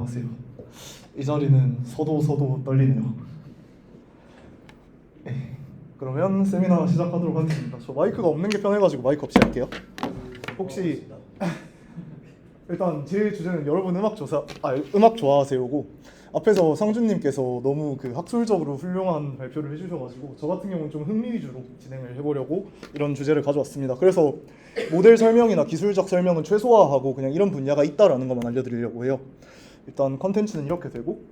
안녕하세요. 이 자리는 서도 떨리네요. 네, 그러면 세미나 시작하도록 하겠습니다. 저 마이크가 없는 게 편해가지고 마이크 없이 할게요. 혹시 일단 제 주제는 여러분 음악 좋아하세요고, 앞에서 상준님께서 너무 그 학술적으로 훌륭한 발표를 해주셔가지고 저 같은 경우는 좀 흥미 위주로 진행을 해보려고 이런 주제를 가져왔습니다. 그래서 모델 설명이나 기술적 설명은 최소화하고 그냥 이런 분야가 있다라는 것만 알려드리려고 해요. 일단 컨텐츠는 이렇게 되고,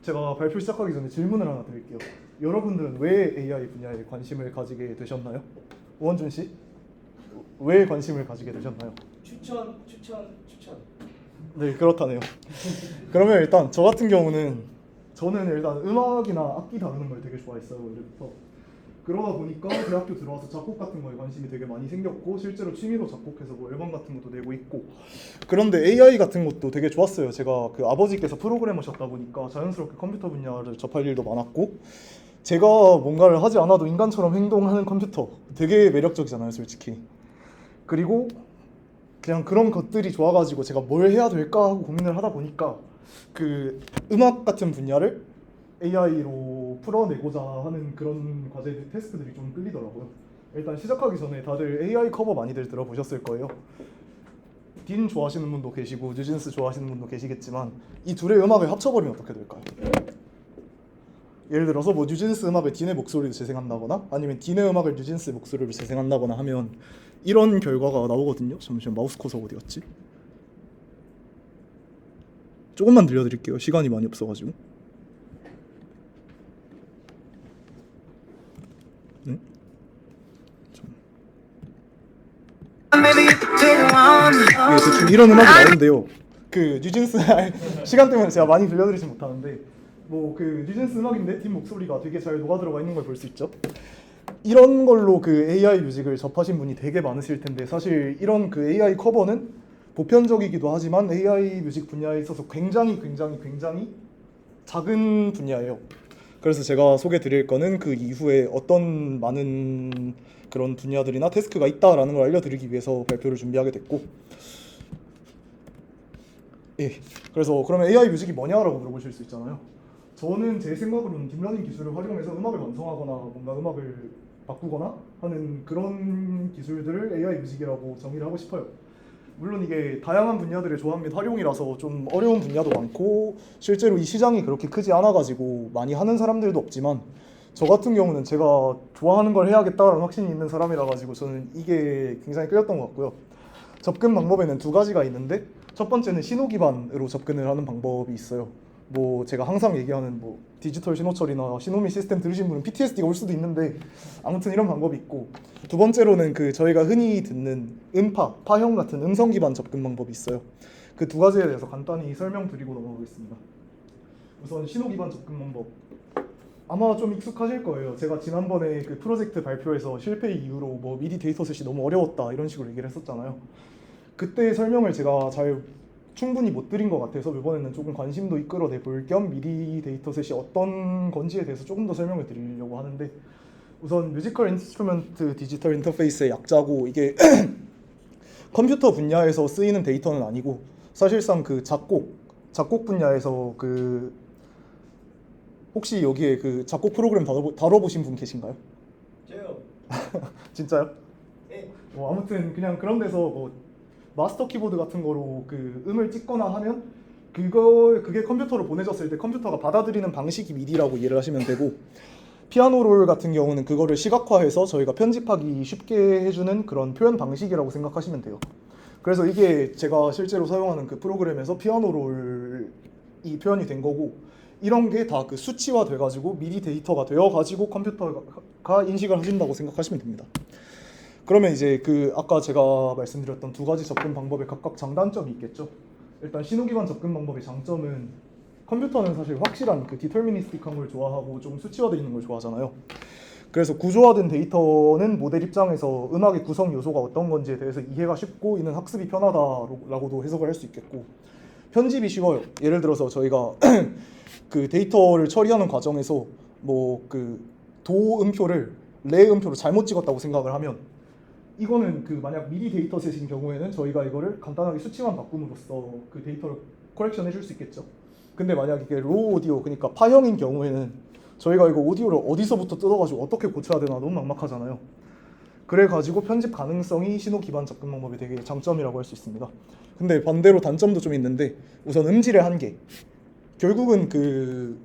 제가 발표 시작하기 전에 질문을 하나 드릴게요. 여러분들은 왜 AI 분야에 관심을 가지게 되셨나요? 오원준 씨, 왜 관심을 가지게 되셨나요? 추천. 네, 그렇다네요. 그러면 일단 저 같은 경우는 저는 일단 음악이나 악기 다루는 걸 되게 좋아했어요, 원래부터. 그러다 보니까 대학교 들어와서 작곡 같은 거에 관심이 되게 많이 생겼고, 실제로 취미로 작곡해서 뭐 앨범 같은 것도 내고 있고. 그런데 AI 같은 것도 되게 좋았어요. 제가 그 아버지께서 프로그래머셨다 보니까 자연스럽게 컴퓨터 분야를 접할 일도 많았고, 제가 뭔가를 하지 않아도 인간처럼 행동하는 컴퓨터 되게 매력적이잖아요, 솔직히. 그리고 그냥 그런 것들이 좋아가지고 제가 뭘 해야 될까 하고 고민을 하다 보니까 그 음악 같은 분야를 AI로 풀어내고자 하는 그런 과제 태스크들이 좀 끌리더라고요. 일단 시작하기 전에 다들 AI 커버 많이들 들어보셨을 거예요. 딘 좋아하시는 분도 계시고 뉴진스 좋아하시는 분도 계시겠지만, 이 둘의 음악을 합쳐버리면 어떻게 될까요? 예를 들어서 뭐 뉴진스 음악을 딘의 목소리로 재생한다거나, 아니면 딘의 음악을 뉴진스 목소리로 재생한다거나 하면 이런 결과가 나오거든요. 잠시만, 마우스 커서 어디 갔지? 조금만 들려드릴게요. 시간이 많이 없어가지고. 네? 대충 이런 음악이 나오는데요. 그 뉴진스 시간 때문에 제가 많이 들려드리진 못하는데, 뭐 그 뉴진스 음악인데 딘 목소리가 되게 잘 녹아들어가 있는 걸 볼 수 있죠. 이런 걸로 그 AI 뮤직을 접하신 분이 되게 많으실 텐데, 사실 이런 그 AI 커버는 보편적이기도 하지만 AI 뮤직 분야에 있어서 굉장히 작은 분야예요. 그래서 제가 소개 드릴 거는 그 이후에 어떤 많은 그런 분야들이나 태스크가 있다라는 걸 알려드리기 위해서 발표를 준비하게 됐고, 예, 그래서 그러면 AI 뮤직이 뭐냐라고 물어보실 수 있잖아요. 저는 제 생각으로는 딥러닝 기술을 활용해서 음악을 완성하거나 뭔가 음악을 바꾸거나 하는 그런 기술들을 AI 뮤직이라고 정의를 하고 싶어요. 물론 이게 다양한 분야들의 조합 및 활용이라서 좀 어려운 분야도 많고, 실제로 이 시장이 그렇게 크지 않아가지고 많이 하는 사람들도 없지만, 저 같은 경우는 제가 좋아하는 걸 해야겠다라는 확신이 있는 사람이라 가지고 저는 이게 굉장히 끌렸던 것 같고요. 접근 방법에는 두 가지가 있는데, 첫 번째는 신호 기반으로 접근을 하는 방법이 있어요. 뭐 제가 항상 얘기하는 뭐 디지털 신호 처리나 신호미 시스템 들으신 분은 PTSD가 올 수도 있는데, 아무튼 이런 방법이 있고, 두 번째로는 그 저희가 흔히 듣는 파형 같은 음성 기반 접근 방법이 있어요. 그 두 가지에 대해서 간단히 설명드리고 넘어가겠습니다. 우선 신호 기반 접근 방법, 아마 좀 익숙하실 거예요. 제가 지난번에 그 프로젝트 발표에서 실패 이후로 뭐 미디 데이터셋이 너무 어려웠다 이런 식으로 얘기를 했었잖아요. 그때 설명을 제가 충분히 못 드린 것 같아서 이번에는 조금 관심도 이끌어내 볼 겸 미디 데이터셋이 어떤 건지에 대해서 조금 더 설명을 드리려고 하는데, 우선 뮤지컬 인스트루먼트 디지털 인터페이스의 약자고, 이게 컴퓨터 분야에서 쓰이는 데이터는 아니고 사실상 그 작곡 분야에서 그 혹시 여기에 그 작곡 프로그램 다뤄보신 분 계신가요? 저요. 진짜요? 네. 뭐 아무튼 그냥 그런 데서 뭐 마스터 키보드 같은 거로 그 음을 찍거나 하면 그게 컴퓨터로 보내졌을 때 컴퓨터가 받아들이는 방식이 미디라고 이해를 하시면 되고, 피아노 롤 같은 경우는 그거를 시각화해서 저희가 편집하기 쉽게 해주는 그런 표현 방식이라고 생각하시면 돼요. 그래서 이게 제가 실제로 사용하는 그 프로그램에서 피아노 롤이 표현이 된 거고, 이런 게 다 그 수치화 돼가지고 미디 데이터가 되어가지고 컴퓨터가 인식을 하신다고 생각하시면 됩니다. 그러면 이제 그 아까 제가 말씀드렸던 두 가지 접근 방법에 각각 장단점이 있겠죠. 일단 신호 기반 접근 방법의 장점은, 컴퓨터는 사실 확실한 그 디터미니스틱한 걸 좋아하고 좀 수치화되어 있는 걸 좋아하잖아요. 그래서 구조화된 데이터는 모델 입장에서 음악의 구성 요소가 어떤 건지에 대해서 이해가 쉽고 이는 학습이 편하다라고도 해석을 할 수 있겠고, 편집이 쉬워요. 예를 들어서 저희가 그 데이터를 처리하는 과정에서 뭐 그 도 음표를 레 음표로 잘못 찍었다고 생각을 하면, 이거는 그 만약 미디 데이터셋인 경우에는 저희가 이거를 간단하게 수치만 바꿈으로써 그 데이터를 커렉션 해줄 수 있겠죠. 근데 만약 이게 로우 오디오, 그러니까 파형인 경우에는 저희가 이거 오디오를 어디서부터 뜯어가지고 어떻게 고쳐야 되나 너무 막막하잖아요. 그래가지고 편집 가능성이 신호 기반 접근 방법이 되게 장점이라고 할 수 있습니다. 근데 반대로 단점도 좀 있는데, 우선 음질의 한계. 결국은 그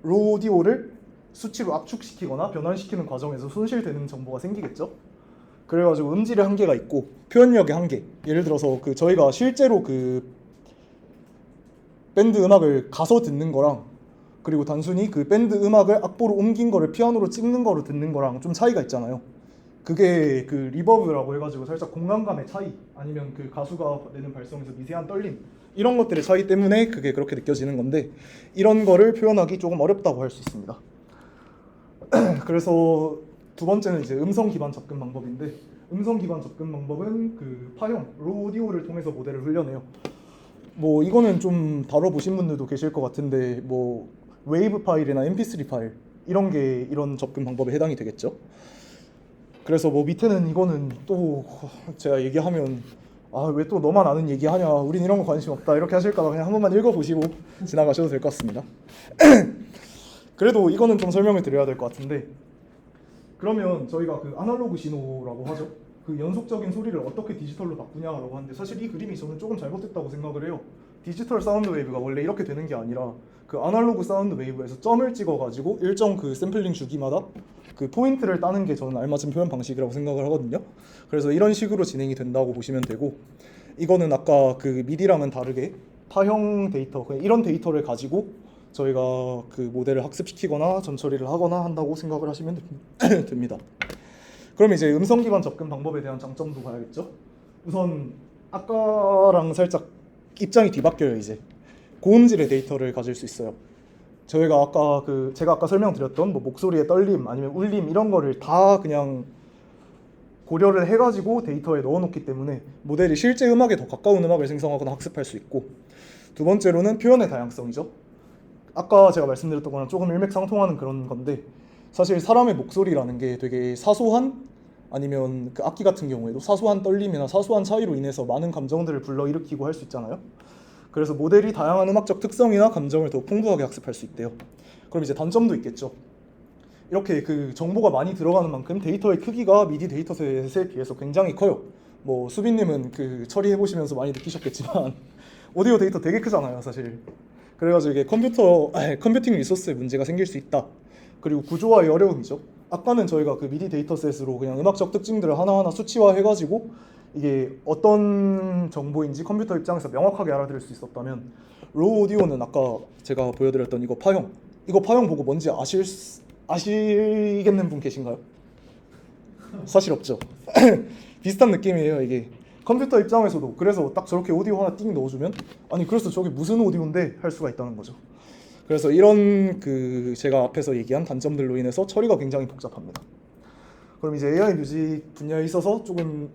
로우 오디오를 수치로 압축시키거나 변환시키는 과정에서 손실되는 정보가 생기겠죠. 그래가지고 음질의 한계가 있고 표현력의 한계. 예를 들어서 그 저희가 실제로 그 밴드 음악을 가서 듣는 거랑, 그리고 단순히 그 밴드 음악을 악보로 옮긴 거를 피아노로 찍는 거로 듣는 거랑 좀 차이가 있잖아요. 그게 그 리버브라고 해가지고 살짝 공간감의 차이, 아니면 그 가수가 내는 발성에서 미세한 떨림, 이런 것들의 차이 때문에 그게 그렇게 느껴지는 건데, 이런 거를 표현하기 조금 어렵다고 할 수 있습니다. 그래서 두 번째는 이제 음성 기반 접근 방법인데, 음성 기반 접근 방법은 그 파형, 로우 오디오를 통해서 모델을 훈련해요. 뭐 이거는 좀 다뤄보신 분들도 계실 것 같은데, 뭐 웨이브 파일이나 mp3 파일 이런 게 이런 접근 방법에 해당이 되겠죠. 그래서 뭐 밑에는 이거는 또 제가 얘기하면 아 왜 또 너만 아는 얘기하냐, 우린 이런 거 관심 없다 이렇게 하실까 봐 그냥 한 번만 읽어보시고 지나가셔도 될 것 같습니다. 그래도 이거는 좀 설명을 드려야 될 것 같은데, 그러면 저희가 그 아날로그 신호라고 하죠. 그 연속적인 소리를 어떻게 디지털로 바꾸냐라고 하는데, 사실 이 그림이 저는 조금 잘못됐다고 생각을 해요. 디지털 사운드 웨이브가 원래 이렇게 되는 게 아니라 그 아날로그 사운드 웨이브에서 점을 찍어가지고 일정 그 샘플링 주기마다 그 포인트를 따는 게 저는 알맞은 표현 방식이라고 생각을 하거든요. 그래서 이런 식으로 진행이 된다고 보시면 되고, 이거는 아까 그 미디랑은 다르게 파형 데이터, 그냥 이런 데이터를 가지고 저희가 그 모델을 학습시키거나 전처리를 하거나 한다고 생각을 하시면 됩니다. 그럼 이제 음성 기반 접근 방법에 대한 장점도 봐야겠죠. 우선 아까랑 살짝 입장이 뒤바뀌어요. 이제 고음질의 데이터를 가질 수 있어요. 저희가 아까 제가 아까 설명드렸던 뭐 목소리의 떨림 아니면 울림 이런 거를 다 그냥 고려를 해가지고 데이터에 넣어놓기 때문에 모델이 실제 음악에 더 가까운 음악을 생성하거나 학습할 수 있고, 두 번째로는 표현의 다양성이죠. 아까 제가 말씀드렸던 거랑 조금 일맥상통하는 그런 건데, 사실 사람의 목소리라는 게 되게 사소한, 아니면 그 악기 같은 경우에도 사소한 떨림이나 사소한 차이로 인해서 많은 감정들을 불러일으키고 할 수 있잖아요. 그래서 모델이 다양한 음악적 특성이나 감정을 더 풍부하게 학습할 수 있대요. 그럼 이제 단점도 있겠죠. 이렇게 그 정보가 많이 들어가는 만큼 데이터의 크기가 미디 데이터셋에 비해서 굉장히 커요. 뭐 수빈님은 그 처리해 보시면서 많이 느끼셨겠지만 오디오 데이터 되게 크잖아요, 사실. 그래가지고 이게 컴퓨팅 리소스에 문제가 생길 수 있다. 그리고 구조화의 어려움이죠. 아까는 저희가 그 미디 데이터셋으로 그냥 음악적 특징들을 하나하나 수치화해가지고 이게 어떤 정보인지 컴퓨터 입장에서 명확하게 알아들을 수 있었다면, 로우 오디오는 아까 제가 보여드렸던 이거 파형 보고 뭔지 아시겠는 분 계신가요? 사실 없죠. 비슷한 느낌이에요. 이게 컴퓨터 입장에서도 그래서 딱 저렇게 오디오 하나 띵 넣어주면 아니 그래서 저게 무슨 오디오인데 할 수가 있다는 거죠. 그래서 이런 그 제가 앞에서 얘기한 단점들로 인해서 처리가 굉장히 복잡합니다. 그럼 이제 AI 뮤직 분야에 있어서 조금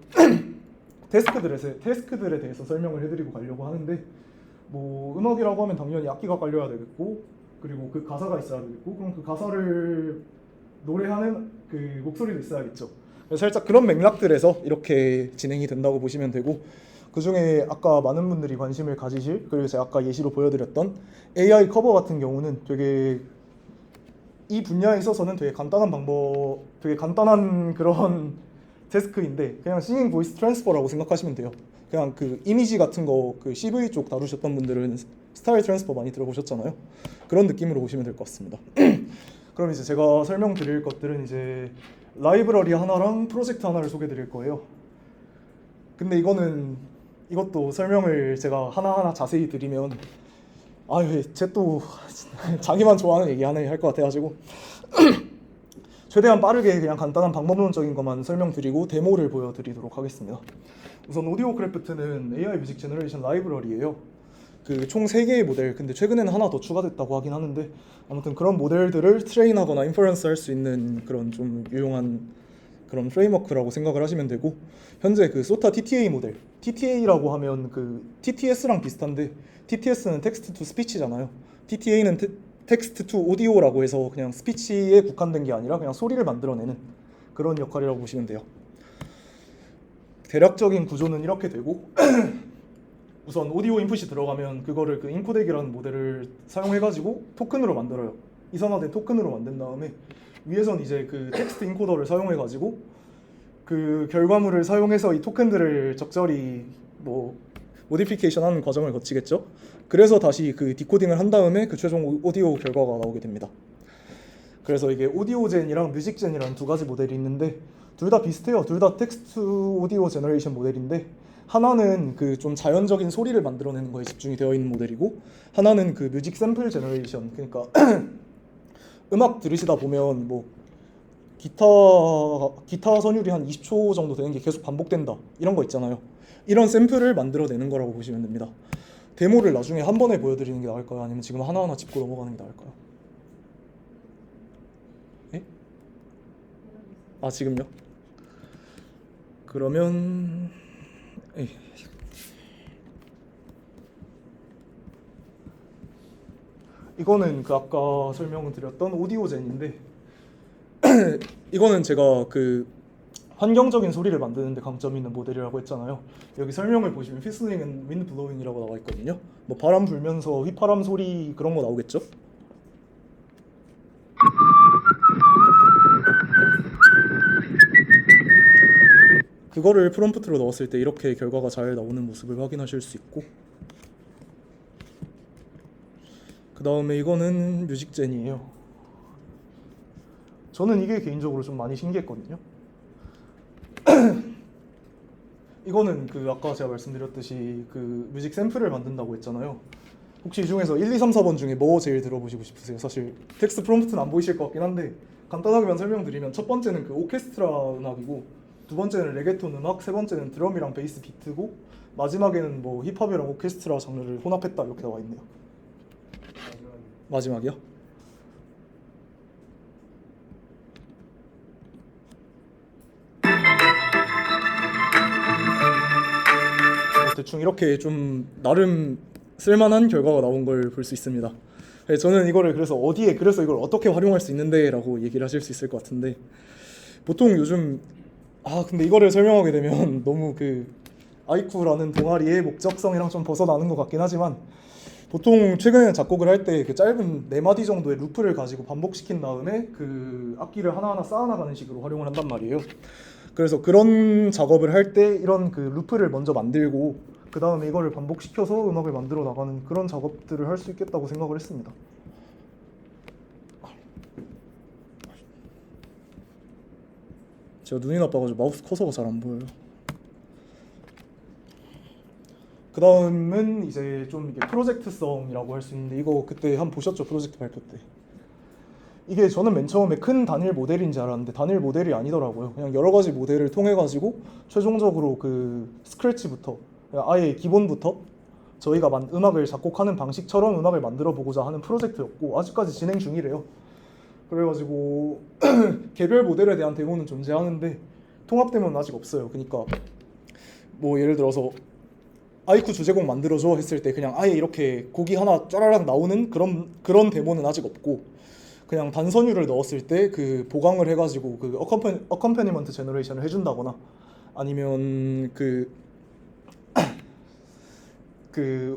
태스크들에 대해서 설명을 해드리고 가려고 하는데, 뭐 음악이라고 하면 당연히 악기가 깔려야 되겠고, 그리고 그 가사가 있어야 되겠고, 그럼 그 가사를 노래하는 그 목소리도 있어야겠죠. 그래서 살짝 그런 맥락들에서 이렇게 진행이 된다고 보시면 되고, 그 중에 아까 많은 분들이 관심을 가지실, 그리고 제가 아까 예시로 보여드렸던 AI 커버 같은 경우는 되게 이 분야에 있어서는 되게 간단한 그런 태스크인데, 그냥 싱잉 보이스 트랜스퍼라고 생각하시면 돼요. 그냥 그 이미지 같은 거 그 CV 쪽 다루셨던 분들은 스타일 트랜스퍼 많이 들어보셨잖아요. 그런 느낌으로 보시면 될 것 같습니다. 그럼 이제 제가 설명드릴 것들은 이제 라이브러리 하나랑 프로젝트 하나를 소개드릴 거예요. 근데 이것도 설명을 제가 하나하나 자세히 드리면 쟤 또 자기만 좋아하는 얘기 하나 할 것 같아가지고 최대한 빠르게 그냥 간단한 방법론적인 것만 설명드리고 데모를 보여드리도록 하겠습니다. 우선 오디오 크래프트는 AI 뮤직 제너레이션 라이브러리예요. 그 총 3개의 모델, 근데 최근에는 하나 더 추가됐다고 하긴 하는데, 아무튼 그런 모델들을 트레인하거나 인퍼런스 할 수 있는 그런 좀 유용한 그런 프레임워크라고 생각을 하시면 되고, 현재 그 소타 TTA 모델, TTA라고 하면 그 TTS랑 비슷한데 TTS는 텍스트 투 스피치잖아요. TTA는 텍스트 투 오디오라고 해서 그냥 스피치에 국한된 게 아니라 그냥 소리를 만들어내는 그런 역할이라고 보시면 돼요. 대략적인 구조는 이렇게 되고 우선 오디오 인풋이 들어가면 그거를 그 인코덱이라는 모델을 사용해가지고 토큰으로 만들어요. 이성화된 토큰으로 만든 다음에 위에선 이제 그 텍스트 인코더를 사용해가지고 그 결과물을 사용해서 이 토큰들을 적절히 뭐 모디피케이션하는 과정을 거치겠죠. 그래서 다시 그 디코딩을 한 다음에 그 최종 오디오 결과가 나오게 됩니다. 그래서 이게 오디오젠이랑 뮤직젠이라는 두 가지 모델이 있는데 둘 다 비슷해요. 둘 다 텍스트 오디오 제너레이션 모델인데 하나는 그 좀 자연적인 소리를 만들어내는 거에 집중이 되어 있는 모델이고 하나는 그 뮤직 샘플 제너레이션, 그러니까 음악 들으시다 보면 뭐 기타 선율이 한 20초 정도 되는 게 계속 반복된다 이런 거 있잖아요. 이런 샘플을 만들어내는 거라고 보시면 됩니다. 데모를 나중에 한 번에 보여드리는 게 나을까요? 아니면 지금 하나하나 짚고 넘어가는 게 나을까요? 예? 아 지금요? 그러면 이거는 그 아까 설명을 드렸던 오디오젠인데 이거는 제가 그 환경적인 소리를 만드는 데 강점이 있는 모델이라고 했잖아요. 여기 설명을 보시면 whistling and wind blowing이라고 나와 있거든요. 뭐 바람 불면서 휘파람 소리 그런 거 나오겠죠? 그거를 프롬프트로 넣었을 때 이렇게 결과가 잘 나오는 모습을 확인하실 수 있고, 그 다음에 이거는 뮤직젠이에요. 저는 이게 개인적으로 좀 많이 신기했거든요. 이거는 그 아까 제가 말씀드렸듯이 그 뮤직 샘플을 만든다고 했잖아요. 혹시 이 중에서 1, 2, 3, 4번 중에 뭐 제일 들어보시고 싶으세요? 사실 텍스트 프롬프트는 안 보이실 것 같긴 한데 간단하게만 설명드리면 첫 번째는 그 오케스트라 음악이고, 두 번째는 레게톤 음악, 세 번째는 드럼이랑 베이스 비트고, 마지막에는 뭐 힙합이랑 오케스트라 장르를 혼합했다 이렇게 나와 있네요. 마지막이요? 대충 이렇게 좀 나름 쓸만한 결과가 나온 걸 볼 수 있습니다. 저는 이거를 그래서 이걸 어떻게 활용할 수 있는데 라고 얘기를 하실 수 있을 것 같은데, 보통 요즘 근데 이거를 설명하게 되면 너무 그 아이쿠라는 동아리의 목적성이랑 좀 벗어나는 것 같긴 하지만, 보통 최근에 작곡을 할 때 그 짧은 4마디 정도의 루프를 가지고 반복시킨 다음에 그 악기를 하나하나 쌓아나가는 식으로 활용을 한단 말이에요. 그래서 그런 작업을 할 때 이런 그 루프를 먼저 만들고 그 다음에 이거를 반복시켜서 음악을 만들어 나가는 그런 작업들을 할 수 있겠다고 생각을 했습니다. 제가 눈이 나빠가지고 마우스 커서가 잘 안 보여요. 그 다음은 이제 좀 이게 프로젝트성이라고 할 수 있는데, 이거 그때 한번 보셨죠? 프로젝트 발표 때. 이게 저는 맨 처음에 큰 단일 모델인지 알았는데 단일 모델이 아니더라고요. 그냥 여러 가지 모델을 통해 가지고 최종적으로 그 스크래치부터, 아예 기본부터 저희가 음악을 작곡하는 방식처럼 음악을 만들어 보고자 하는 프로젝트였고, 아직까지 진행 중이래요. 그래가지고 개별 모델에 대한 데모는 존재하는데 통합 데모는 아직 없어요. 그러니까 뭐 예를 들어서 아이쿠 주제곡 만들어줘 했을 때 그냥 아예 이렇게 곡이 하나 쫘라락 나오는 그런 데모는 아직 없고, 그냥 단선율을 넣었을 때 그 보강을 해가지고 그 어컴퍼니먼트 제너레이션을 해준다거나, 아니면 그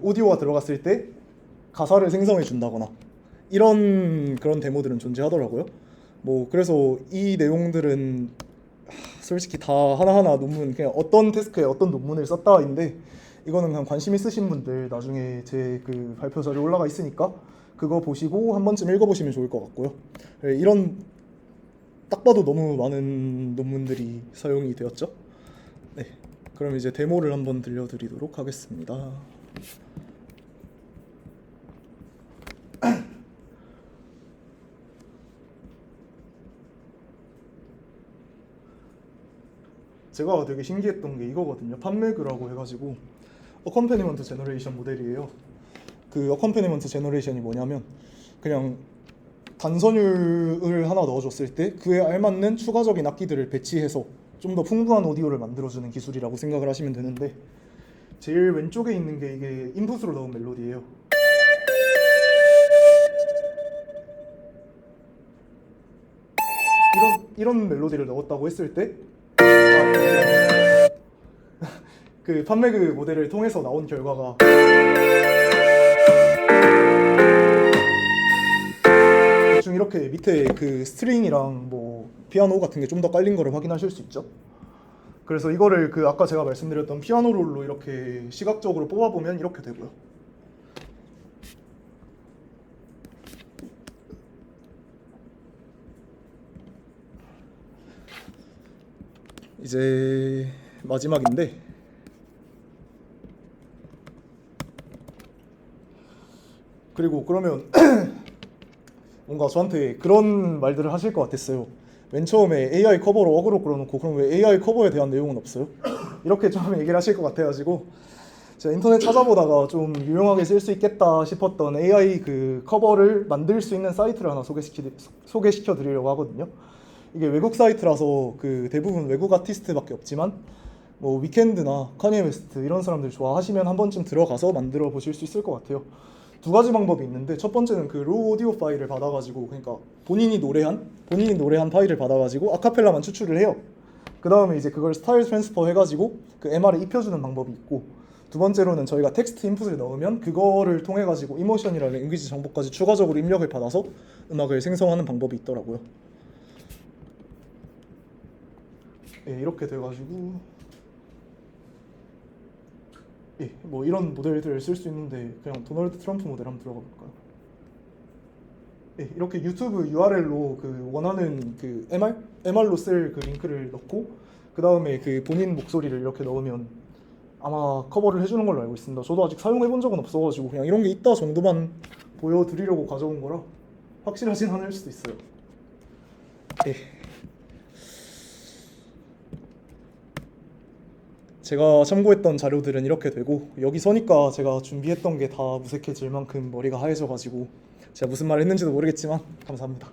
오디오가 들어갔을 때 가사를 생성해 준다거나 이런 그런 데모들은 존재하더라고요. 뭐 그래서 이 내용들은 솔직히 다 하나하나 논문, 그냥 어떤 태스크에 어떤 논문을 썼다인데, 이거는 그냥 관심 있으신 분들 나중에 제 그 발표 자료 올라가 있으니까 그거 보시고 한 번쯤 읽어보시면 좋을 것 같고요. 이런 딱 봐도 너무 많은 논문들이 사용이 되었죠. 네, 그럼 이제 데모를 한번 들려드리도록 하겠습니다. 제가 되게 신기했던 게 이거거든요. 판매그라고 해가지고 어컴패니먼트 제너레이션 모델이에요. 그 어컴패니먼트 제너레이션이 뭐냐면 그냥 단선율을 하나 넣어줬을 때 그에 알맞는 추가적인 악기들을 배치해서 좀 더 풍부한 오디오를 만들어주는 기술이라고 생각을 하시면 되는데, 제일 왼쪽에 있는 게 이게 인풋으로 넣은 멜로디예요. 이런 멜로디를 넣었다고 했을 때 그 판매그 모델을 통해서 나온 결과가 대충 이렇게 밑에 그 스트링이랑 뭐 피아노 같은 게 좀 더 깔린 거를 확인하실 수 있죠. 그래서 이거를 그 아까 제가 말씀드렸던 피아노 롤로 이렇게 시각적으로 뽑아보면 이렇게 되고요. 이제 마지막인데 그리고 그러면 뭔가 저한테 그런 말들을 하실 것 같았어요. 맨 처음에 AI 커버로 어그로 끌어놓고 그럼 왜 AI 커버에 대한 내용은 없어요? 이렇게 좀 얘기를 하실 것 같아가지고 제가 인터넷 찾아보다가 좀 유용하게 쓸 수 있겠다 싶었던 AI 그 커버를 만들 수 있는 사이트를 하나 소개시켜 드리려고 하거든요. 이게 외국 사이트라서 그 대부분 외국 아티스트밖에 없지만 뭐 위켄드나 카니에 웨스트 이런 사람들 좋아하시면 한 번쯤 들어가서 만들어 보실 수 있을 것 같아요. 두 가지 방법이 있는데 첫 번째는 그 로우 오디오 파일을 받아가지고 그러니까 본인이 노래한 파일을 받아가지고 아카펠라만 추출을 해요. 그 다음에 이제 그걸 스타일 트랜스퍼 해가지고 그 MR에 입혀주는 방법이 있고 두 번째로는 저희가 텍스트 인풋을 넣으면 그거를 통해 가지고 이모션이랑 랭귀지 정보까지 추가적으로 입력을 받아서 음악을 생성하는 방법이 있더라고요. 예, 이렇게 돼가지고 예, 뭐 이런 모델들을 쓸 수 있는데 그냥 도널드 트럼프 모델 한번 들어가 볼까요? 예, 이렇게 유튜브 URL로 그 원하는 그 MR로 쓸 그 링크를 넣고 그 다음에 그 본인 목소리를 이렇게 넣으면 아마 커버를 해주는 걸로 알고 있습니다. 저도 아직 사용해본 적은 없어가지고 그냥 이런 게 있다 정도만 보여드리려고 가져온 거라 확실하진 않을 수도 있어요. 예. 제가 참고했던 자료들은 이렇게 되고 여기 서니까 제가 준비했던 게 다 무색해질 만큼 머리가 하얘져가지고 제가 무슨 말을 했는지도 모르겠지만 감사합니다.